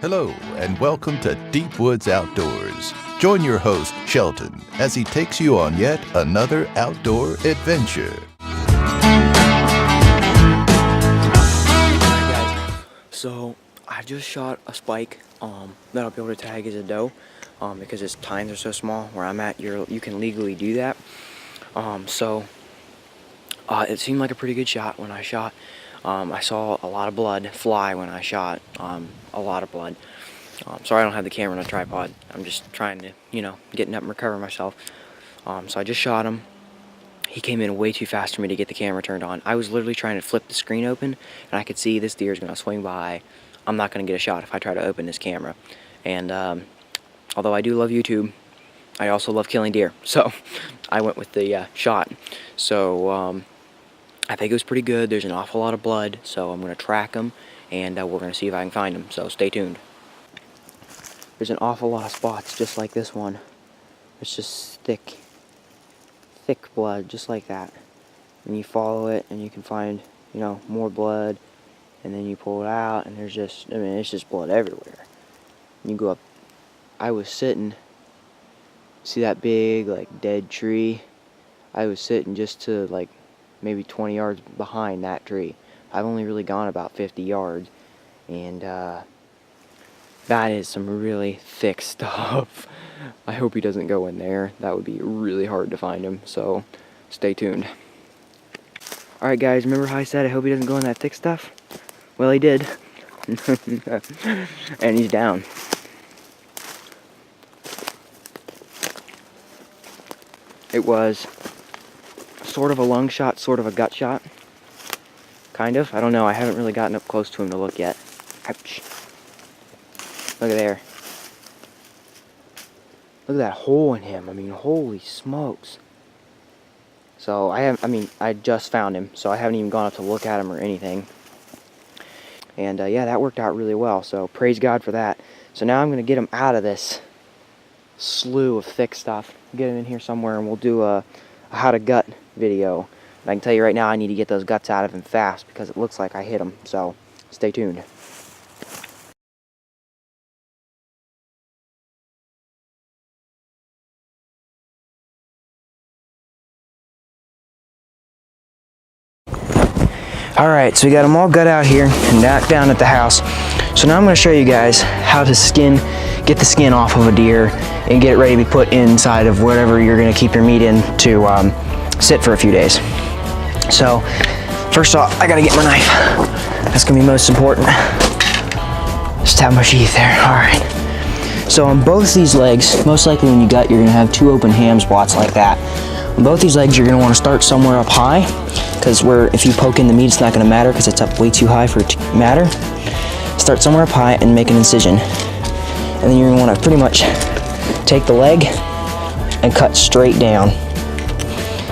Hello, and welcome to Deep Woods Outdoors. Join your host, Shelton, as he takes you on yet another outdoor adventure. Alright guys, so I just shot a spike that I'll be able to tag as a doe because its tines are so small. Where I'm at, you can legally do that. It seemed like a pretty good shot when I shot. I saw a lot of blood fly when I shot, a lot of blood. Sorry I don't have the camera on a tripod. I'm just trying to, getting up and recover myself. So I just shot him. He came in way too fast for me to get the camera turned on. I was literally trying to flip the screen open, and I could see this deer is going to swing by. I'm not going to get a shot if I try to open this camera. And although I do love YouTube, I also love killing deer. So I went with the shot. So I think it was pretty good. There's an awful lot of blood, so I'm going to track him, and we're going to see if I can find him. So stay tuned. There's an awful lot of spots just like this one. It's just thick blood, just like that. And you follow it, and you can find, more blood. And then you pull it out, and there's just, it's just blood everywhere. And you go up. I was sitting, see that big, dead tree? I was sitting just to, maybe 20 yards behind that tree. I've only really gone about 50 yards. And, that is some really thick stuff. I hope he doesn't go in there. That would be really hard to find him, so stay tuned. Alright guys, remember how I said I hope he doesn't go in that thick stuff? Well, he did. And he's down. It was sort of a lung shot, sort of a gut shot. Kind of. I don't know. I haven't really gotten up close to him to look yet. Ouch. Look at there. Look at that hole in him. Holy smokes. So I just found him, so I haven't even gone up to look at him or anything. And yeah, that worked out really well, so praise God for that. So now I'm going to get him out of this slew of thick stuff. Get him in here somewhere, and we'll do a how to gut video. And I can tell you right now, I need to get those guts out of him fast because it looks like I hit him, so stay tuned. Alright, so we got them all gut out here and down at the house. So now I'm going to show you guys how to get the skin off of a deer and get it ready to be put inside of whatever you're going to keep your meat in to sit for a few days. So first off, I got to get my knife. That's going to be most important. Just have my sheath there. Alright. So on both these legs, most likely when you gut, you're going to have two open ham spots like that. On both these legs, you're going to want to start somewhere up high, because if you poke in the meat, it's not going to matter because it's up way too high for it to matter. Start somewhere up high and make an incision. And then you're going to want to pretty much take the leg and cut straight down.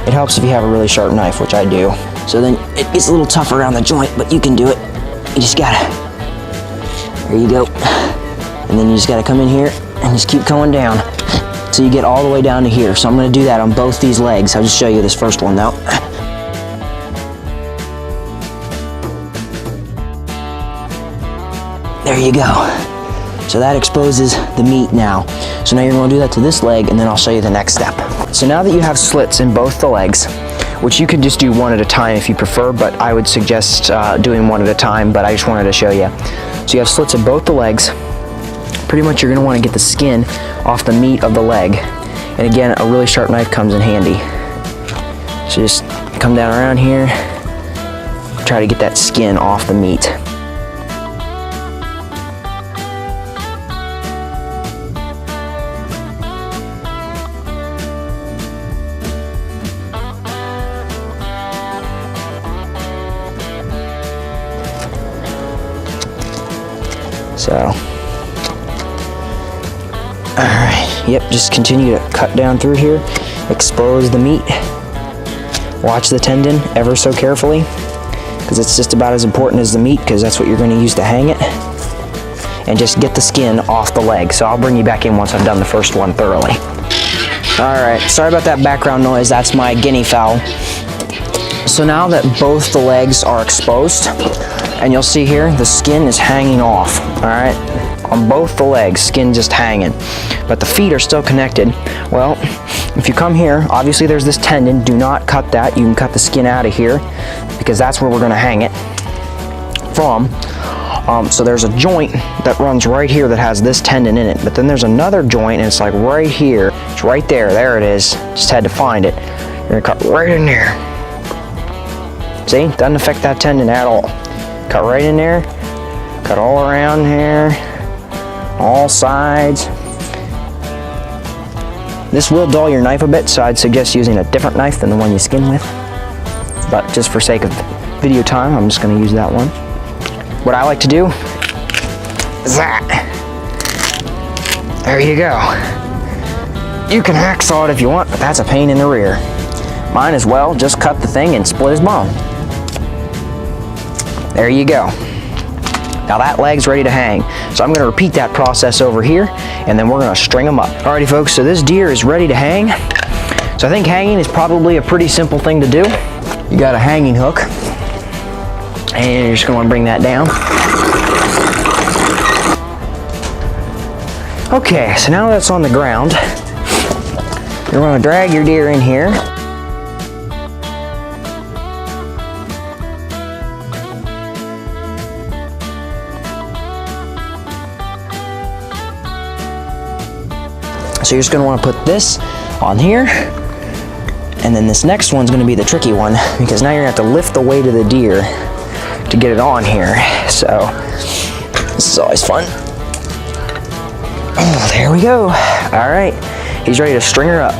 It helps if you have a really sharp knife, which I do. So then it gets a little tough around the joint, but you can do it. You just gotta, there you go. And then you just gotta come in here and just keep going down. So you get all the way down to here. So I'm going to do that on both these legs. I'll just show you this first one though. There you go. So that exposes the meat now. So now you're going to do that to this leg, and then I'll show you the next step. So now that you have slits in both the legs, which you can just do one at a time if you prefer, but I would suggest doing one at a time, but I just wanted to show you. So you have slits in both the legs. Pretty much you're going to want to get the skin off the meat of the leg. And again, a really sharp knife comes in handy. So just come down around here, try to get that skin off the meat. So, alright, yep, just continue to cut down through here, expose the meat, watch the tendon ever so carefully, because it's just about as important as the meat, because that's what you're going to use to hang it, and just get the skin off the leg. So I'll bring you back in once I've done the first one thoroughly. Alright, sorry about that background noise, that's my guinea fowl. So now that both the legs are exposed, and you'll see here, the skin is hanging off, alright? on both the legs, skin just hanging. But the feet are still connected. Well, if you come here, obviously there's this tendon. Do not cut that. You can cut the skin out of here because that's where we're going to hang it from. So there's a joint that runs right here that has this tendon in it. But then there's another joint, and it's like right here. It's right there. There it is. Just had to find it. You're going to cut right in there. See? Doesn't affect that tendon at all. Cut right in there. Cut all around here. All sides. This will dull your knife a bit, so I'd suggest using a different knife than the one you skin with. But just for sake of video time, I'm just going to use that one. What I like to do is that. There you go. You can hacksaw it if you want, but that's a pain in the rear. Mine as well, just cut the thing and split his bone. There you go. Now that leg's ready to hang. So I'm going to repeat that process over here, and then we're going to string them up. Alrighty folks, so this deer is ready to hang. So I think hanging is probably a pretty simple thing to do. You got a hanging hook, and you're just going to want to bring that down. Okay, so now that's on the ground, you're going to drag your deer in here. So you're just going to want to put this on here, and then this next one's going to be the tricky one, because now you're going to have to lift the weight of the deer to get it on here. So this is always fun. Oh, there we go. All right, he's ready to string her up.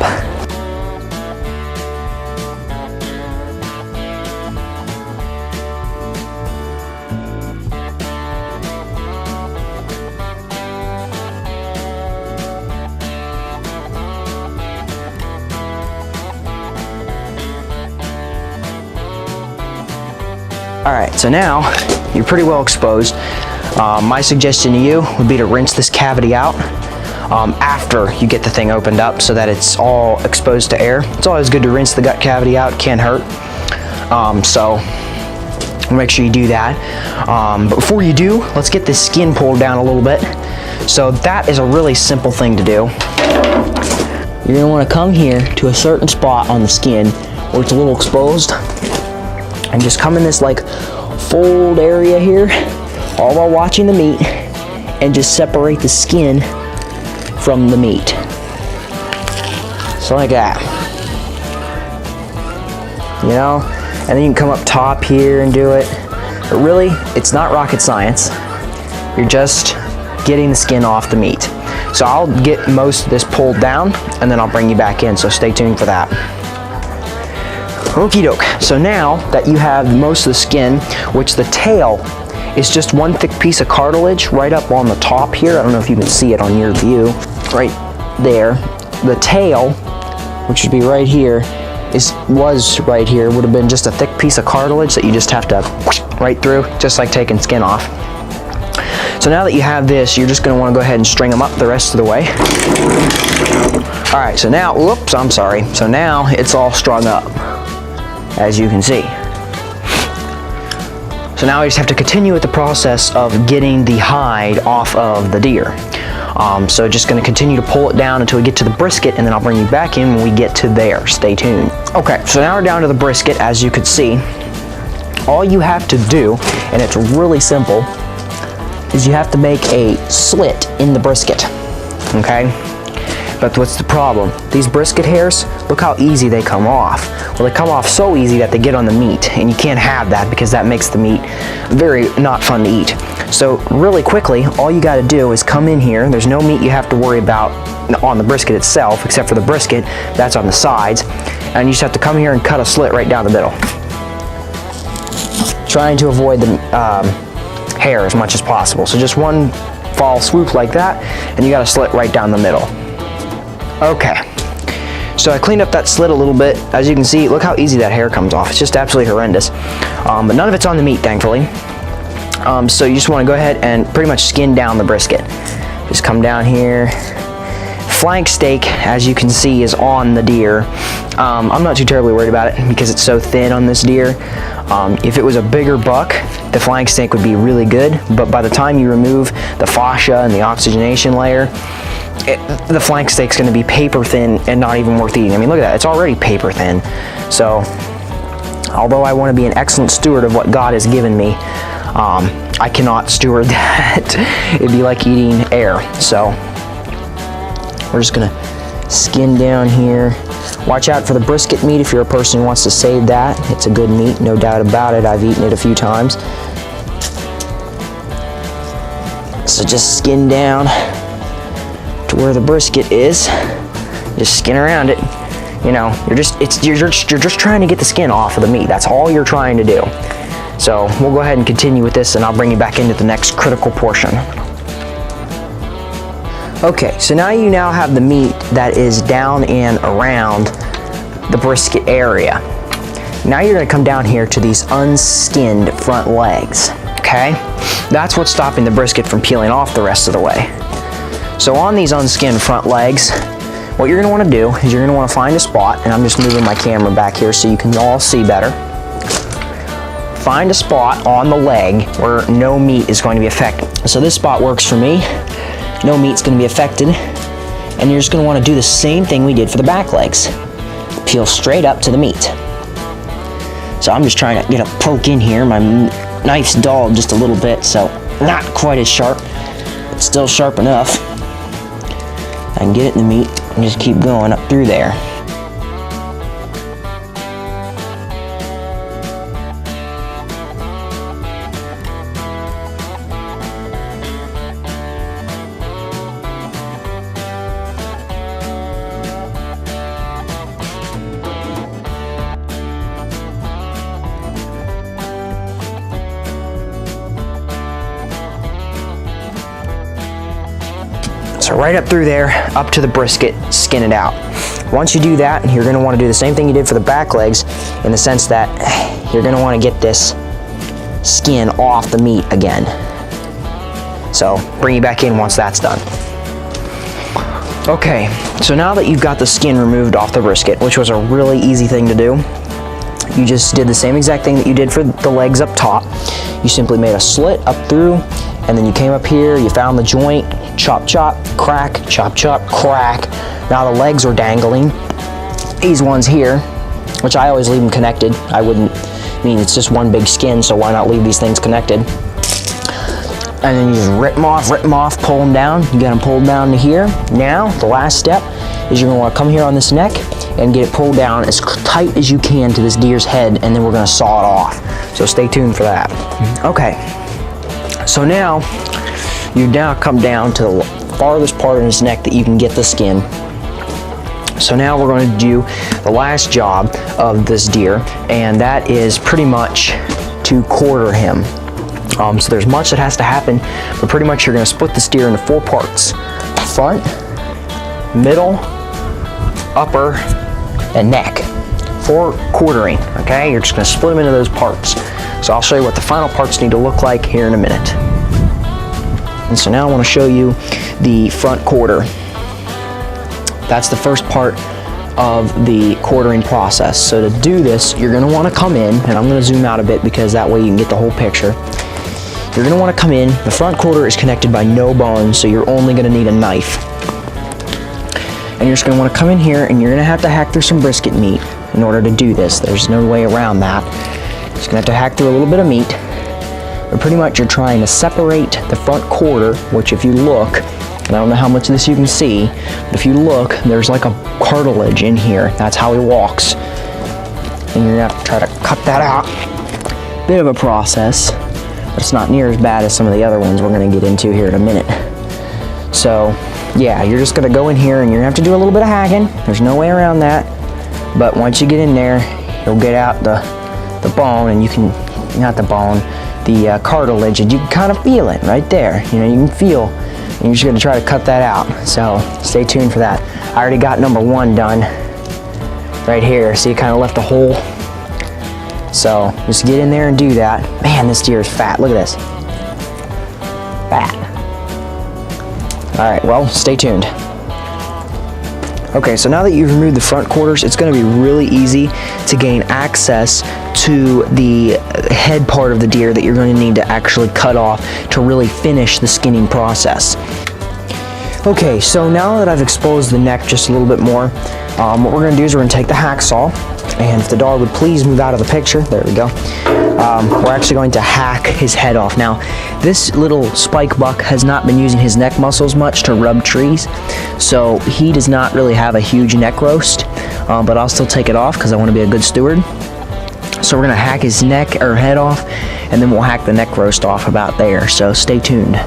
Alright, so now you're pretty well exposed. My suggestion to you would be to rinse this cavity out after you get the thing opened up so that it's all exposed to air. It's always good to rinse the gut cavity out, can't hurt. So make sure you do that. But before you do, let's get this skin pulled down a little bit. So that is a really simple thing to do. You're going to want to come here to a certain spot on the skin where it's a little exposed, and just come in this like fold area here, all while watching the meat, and just separate the skin from the meat. So like that. You know? And then you can come up top here and do it. But really, it's not rocket science. You're just getting the skin off the meat. So I'll get most of this pulled down, and then I'll bring you back in, so stay tuned for that. Okie doke. So now that you have most of the skin, which the tail is just one thick piece of cartilage right up on the top here. I don't know if you can see it on your view. Right there. The tail, which would be right here, was right here, would have been just a thick piece of cartilage that you just have to right through, just like taking skin off. So now that you have this, you're just going to want to go ahead and string them up the rest of the way. Alright, so now, whoops, I'm sorry. So now it's all strung up, as you can see. So now we just have to continue with the process of getting the hide off of the deer. So just going to continue to pull it down until we get to the brisket, and then I'll bring you back in when we get to there. Stay tuned. Okay, so now we're down to the brisket. As you can see, all you have to do, and it's really simple, is you have to make a slit in the brisket. Okay? But what's the problem? These brisket hairs, look how easy they come off. Well, they come off so easy that they get on the meat, and you can't have that because that makes the meat very not fun to eat. So really quickly, all you got to do is come in here. There's no meat you have to worry about on the brisket itself, except for the brisket. That's on the sides. And you just have to come here and cut a slit right down the middle, trying to avoid the hair as much as possible. So just one fall swoop like that, and you got a slit right down the middle. Okay, so I cleaned up that slit a little bit. As you can see, look how easy that hair comes off. It's just absolutely horrendous. But none of it's on the meat, thankfully. So you just want to go ahead and pretty much skin down the brisket. Just come down here. Flank steak, as you can see, is on the deer. I'm not too terribly worried about it because it's so thin on this deer. If it was a bigger buck, the flank steak would be really good, but by the time you remove the fascia and the oxygenation layer, the flank steak's going to be paper thin and not even worth eating. I mean, look at that, it's already paper thin. So although I want to be an excellent steward of what God has given me, I cannot steward that. It'd be like eating air. So we're just going to skin down here. Watch out for the brisket meat if you're a person who wants to save that. It's a good meat, no doubt about it. I've eaten it a few times. So just skin down to where the brisket is. Just skin around it. You know, you're just trying to get the skin off of the meat. That's all you're trying to do. So we'll go ahead and continue with this, and I'll bring you back into the next critical portion. Okay, so now you have the meat that is down and around the brisket area. Now you're going to come down here to these unskinned front legs, okay? That's what's stopping the brisket from peeling off the rest of the way. So on these unskinned front legs, what you're going to want to do is you're going to want to find a spot, and I'm just moving my camera back here so you can all see better. Find a spot on the leg where no meat is going to be affected. So this spot works for me. No meat's going to be affected, and you're just going to want to do the same thing we did for the back legs. Peel straight up to the meat. So I'm just trying to get a poke in here. My knife's dulled just a little bit, so not quite as sharp, but still sharp enough. I can get it in the meat and just keep going up through there. So right up through there, up to the brisket, skin it out. Once you do that, you're going to want to do the same thing you did for the back legs, in the sense that you're going to want to get this skin off the meat again. So bring you back in once that's done. Okay, so now that you've got the skin removed off the brisket, which was a really easy thing to do, you just did the same exact thing that you did for the legs up top. You simply made a slit up through, and then you came up here, you found the joint, chop, chop, crack, chop, chop, crack. Now the legs are dangling. These ones here, which I always leave them connected. It's just one big skin, so why not leave these things connected? And then you just rip them off, pull them down. You get them pulled down to here. Now, the last step is you're gonna wanna come here on this neck and get it pulled down as tight as you can to this deer's head, and then we're gonna saw it off. So stay tuned for that. Okay, so now, you now come down to the farthest part of his neck that you can get the skin. So now we're going to do the last job of this deer, and that is pretty much to quarter him. So there's much that has to happen, but pretty much you're going to split this deer into 4 parts. Front, middle, upper, and neck. 4 quartering, okay? You're just going to split them into those parts. So I'll show you what the final parts need to look like here in a minute. And so now I want to show you the front quarter. That's the first part of the quartering process. So to do this, you're going to want to come in, and I'm going to zoom out a bit because that way you can get the whole picture. You're going to want to come in. The front quarter is connected by no bones, so you're only going to need a knife. And you're just going to want to come in here, and you're going to have to hack through some brisket meat in order to do this. There's no way around that. You're just going to have to hack through a little bit of meat. But pretty much you're trying to separate the front quarter, which if you look, and I don't know how much of this you can see, but if you look, there's like a cartilage in here. That's how he walks. And you're going to have to try to cut that out. Bit of a process, but it's not near as bad as some of the other ones we're going to get into here in a minute. So, yeah, you're just going to go in here and you're going to have to do a little bit of hacking. There's no way around that. But once you get in there, you'll get out the bone, and you can, not the bone, the cartilage, and you can kind of feel it right there. You know, you can feel, and you're just going to try to cut that out. So stay tuned for that. I already got number 1 done right here. See, it kind of left a hole. So just get in there and do that. Man, this deer is fat. Look at this. Fat. All right, well, stay tuned. Okay, so now that you've removed the front quarters, it's going to be really easy to gain access to the head part of the deer that you're going to need to actually cut off to really finish the skinning process. Okay, so now that I've exposed the neck just a little bit more, what we're going to do is we're going to take the hacksaw, and if the dog would please move out of the picture, there we go. We're actually going to hack his head off. Now, this little spike buck has not been using his neck muscles much to rub trees, so he does not really have a huge neck roast, but I'll still take it off because I want to be a good steward. So we're going to hack his neck or head off, and then we'll hack the neck roast off about there, so stay tuned.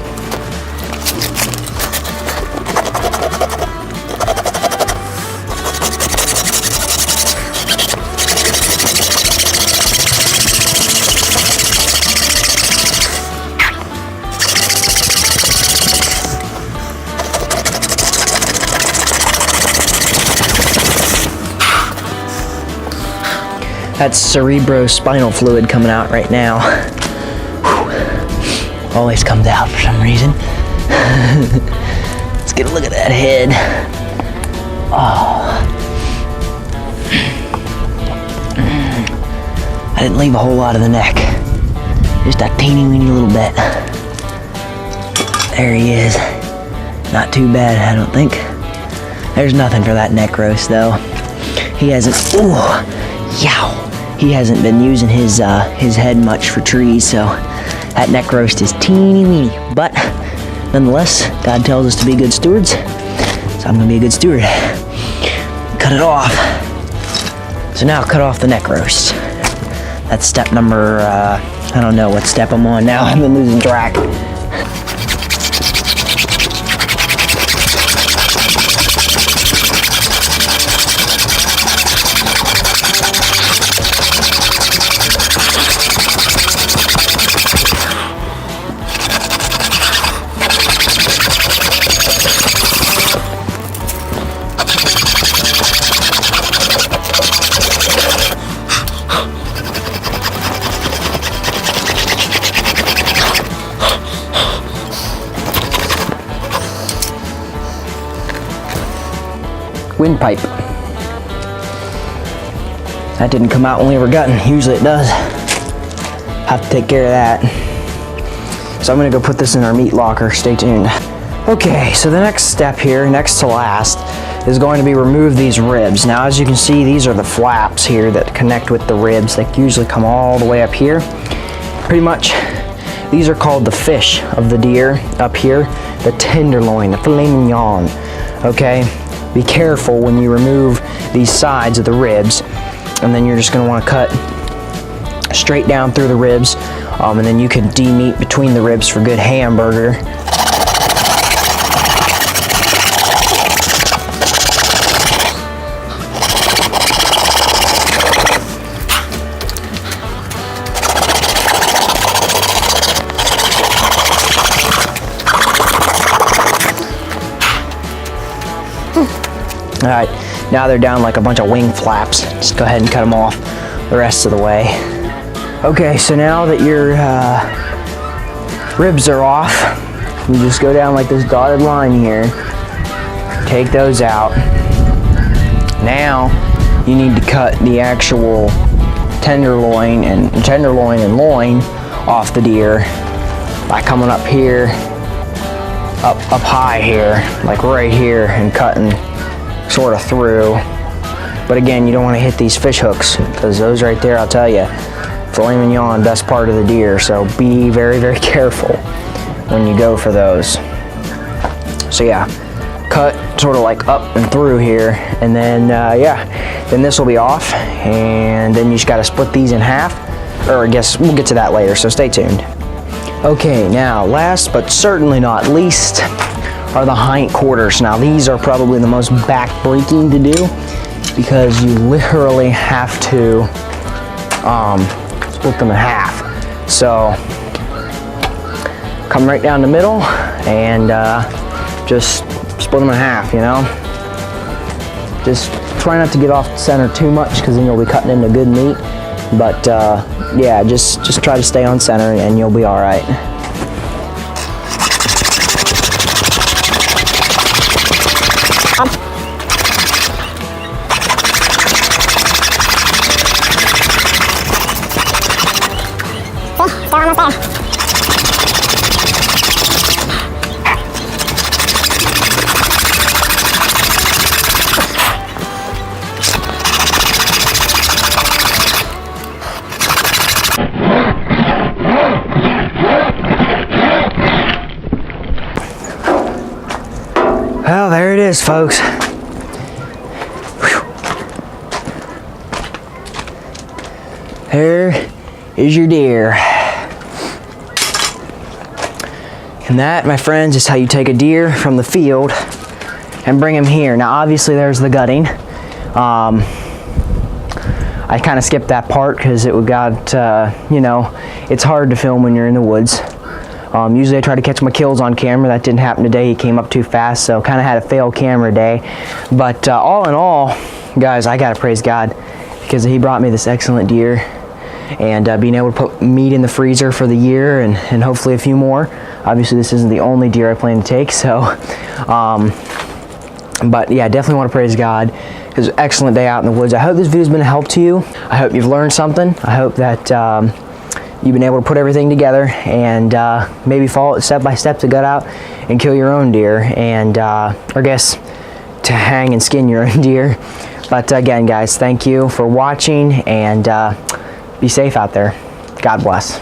That's cerebrospinal fluid coming out right now. Whew. Always comes out for some reason. Let's get a look at that head. Oh. I didn't leave a whole lot of the neck. Just a teeny weeny little bit. There he is. Not too bad, I don't think. There's nothing for that neck roast though. He hasn't, ooh, yow. He hasn't been using his head much for trees, so that neck roast is teeny weeny. But nonetheless, God tells us to be good stewards, so I'm gonna be a good steward. Cut it off. So now cut off the neck roast. That's step number, I don't know what step I'm on now. I've been losing track. Windpipe. That didn't come out when we were gutting. Usually it does. Have to take care of that. So I'm gonna go put this in our meat locker. Stay tuned. Okay, so the next step here, next to last, is going to be remove these ribs. Now, as you can see, these are the flaps here that connect with the ribs. They usually come all the way up here. Pretty much, these are called the fish of the deer up here, the tenderloin, the filet mignon. Okay. Be careful when you remove these sides of the ribs, and then you're just going to want to cut straight down through the ribs, and then you can de-meat between the ribs for good hamburger. Alright, now they're down like a bunch of wing flaps. Just go ahead and cut them off the rest of the way. Okay, so now that your ribs are off, you just go down like this dotted line here. Take those out. Now you need to cut the actual tenderloin and loin off the deer by coming up here, up high here, like right here, and cutting sort of through. But again, you don't want to hit these fish hooks, because those right there, I'll tell you, filet mignon, best part of the deer. So be very, very careful when you go for those. So yeah, cut sort of like up and through here, and then yeah, then this will be off, and then you just got to split these in half, or I guess we'll get to that later, so stay tuned. Okay, now last but certainly not least are the hind quarters. Now these are probably the most back-breaking to do, because you literally have to split them in half. So come right down the middle and just split them in half, you know. Just try not to get off the center too much, because then you'll be cutting into good meat. But yeah, just try to stay on center and you'll be all right. Well, there it is, folks. Whew. There is your deer. And that, my friends, is how you take a deer from the field and bring him here. Now, obviously, there's the gutting. I kind of skipped that part because it got, you know, it's hard to film when you're in the woods. Usually I try to catch my kills on camera. That didn't happen today. He came up too fast, so kind of had a fail camera day. But all in all, guys, I gotta praise God because he brought me this excellent deer, and being able to put meat in the freezer for the year and hopefully a few more. Obviously, this isn't the only deer I plan to take, so. But yeah, definitely want to praise God. It was an excellent day out in the woods. I hope this video's been a help to you. I hope you've learned something. I hope that you've been able to put everything together and maybe follow it step by step to gut out and kill your own deer, and or I guess to hang and skin your own deer. But again, guys, thank you for watching, and be safe out there. God bless.